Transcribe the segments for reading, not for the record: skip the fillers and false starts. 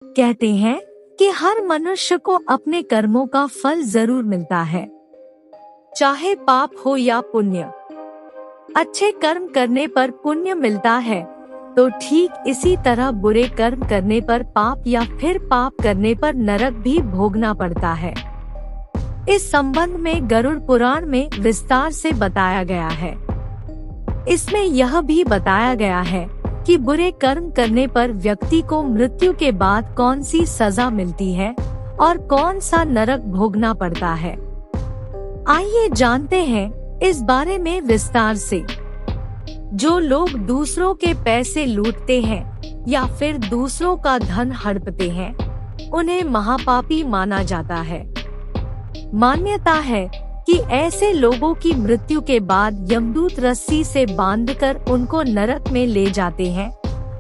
कहते हैं कि हर मनुष्य को अपने कर्मों का फल जरूर मिलता है, चाहे पाप हो या पुण्य। अच्छे कर्म करने पर पुण्य मिलता है, तो ठीक इसी तरह बुरे कर्म करने पर पाप या फिर पाप करने पर नरक भी भोगना पड़ता है। इस संबंध में गरुड़ पुराण में विस्तार से बताया गया है। इसमें यह भी बताया गया है कि बुरे कर्म करने पर व्यक्ति को मृत्यु के बाद कौन सी सजा मिलती है और कौन सा नरक भोगना पड़ता है। आइए जानते हैं इस बारे में विस्तार से। जो लोग दूसरों के पैसे लूटते हैं या फिर दूसरों का धन हड़पते हैं, उन्हें महापापी माना जाता है। मान्यता है कि ऐसे लोगों की मृत्यु के बाद यमदूत रस्सी से बांधकर उनको नरक में ले जाते हैं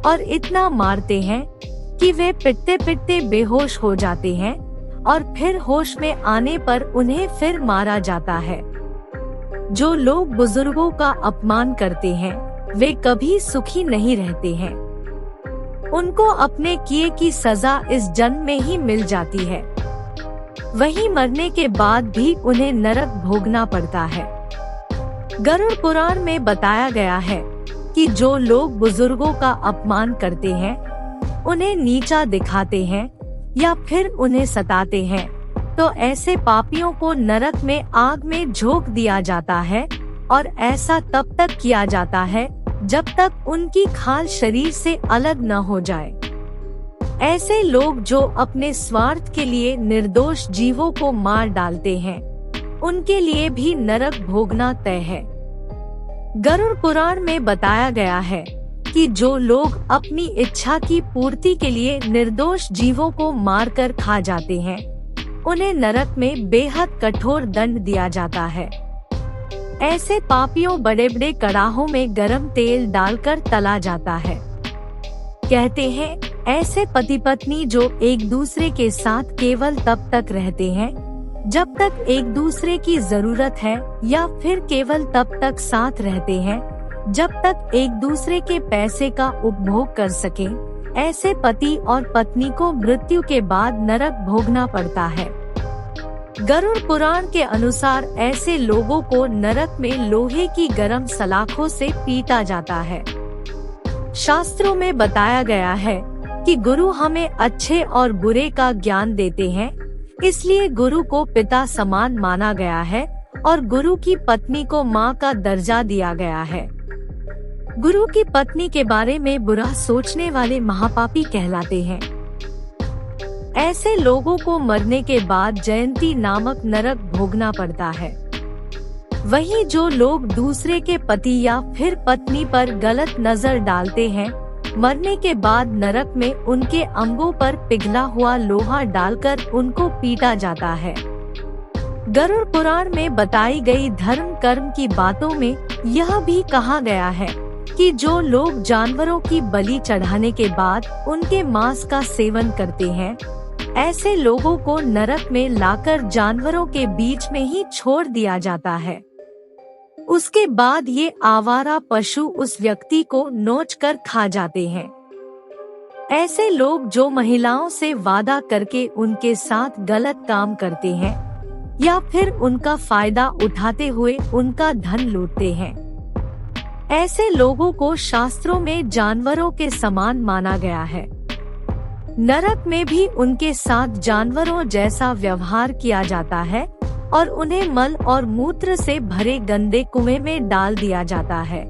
और इतना मारते हैं कि वे पिटते पिटते बेहोश हो जाते हैं और फिर होश में आने पर उन्हें फिर मारा जाता है। जो लोग बुजुर्गों का अपमान करते हैं, वे कभी सुखी नहीं रहते हैं। उनको अपने किए की सजा इस जन्म में ही मिल जाती है, वहीं मरने के बाद भी उन्हें नरक भोगना पड़ता है। गरुड़ पुराण में बताया गया है कि जो लोग बुजुर्गों का अपमान करते हैं, उन्हें नीचा दिखाते हैं या फिर उन्हें सताते हैं, तो ऐसे पापियों को नरक में आग में झोंक दिया जाता है और ऐसा तब तक किया जाता है जब तक उनकी खाल शरीर से अलग न हो जाए। ऐसे लोग जो अपने स्वार्थ के लिए निर्दोष जीवों को मार डालते हैं, उनके लिए भी नरक भोगना तय है। गरुड़ पुराण में बताया गया है कि जो लोग अपनी इच्छा की पूर्ति के लिए निर्दोष जीवों को मारकर खा जाते हैं, उन्हें नरक में बेहद कठोर दंड दिया जाता है। ऐसे पापियों बड़े बड़े कड़ाहों में गरम तेल डालकर तला जाता है। कहते हैं ऐसे पति पत्नी जो एक दूसरे के साथ केवल तब तक रहते हैं जब तक एक दूसरे की जरूरत है, या फिर केवल तब तक साथ रहते हैं जब तक एक दूसरे के पैसे का उपभोग कर सके, ऐसे पति और पत्नी को मृत्यु के बाद नरक भोगना पड़ता है। गरुड़ पुराण के अनुसार ऐसे लोगों को नरक में लोहे की गरम सलाखों से पीटा जाता है। शास्त्रों में बताया गया है कि गुरु हमें अच्छे और बुरे का ज्ञान देते हैं, इसलिए गुरु को पिता समान माना गया है और गुरु की पत्नी को माँ का दर्जा दिया गया है। गुरु की पत्नी के बारे में बुरा सोचने वाले महापापी कहलाते हैं। ऐसे लोगों को मरने के बाद जयंती नामक नरक भोगना पड़ता है। वहीं जो लोग दूसरे के पति या फिर पत्नी पर गलत नजर डालते हैं, मरने के बाद नरक में उनके अंगों पर पिघला हुआ लोहा डालकर उनको पीटा जाता है। गरुड़ पुराण में बताई गई धर्म कर्म की बातों में यह भी कहा गया है कि जो लोग जानवरों की बलि चढ़ाने के बाद उनके मांस का सेवन करते हैं, ऐसे लोगों को नरक में लाकर जानवरों के बीच में ही छोड़ दिया जाता है। उसके बाद ये आवारा पशु उस व्यक्ति को नोच कर खा जाते हैं। ऐसे लोग जो महिलाओं से वादा करके उनके साथ गलत काम करते हैं या फिर उनका फायदा उठाते हुए उनका धन लूटते हैं, ऐसे लोगों को शास्त्रों में जानवरों के समान माना गया है। नरक में भी उनके साथ जानवरों जैसा व्यवहार किया जाता है और उन्हें मल और मूत्र से भरे गंदे कुएं में डाल दिया जाता है।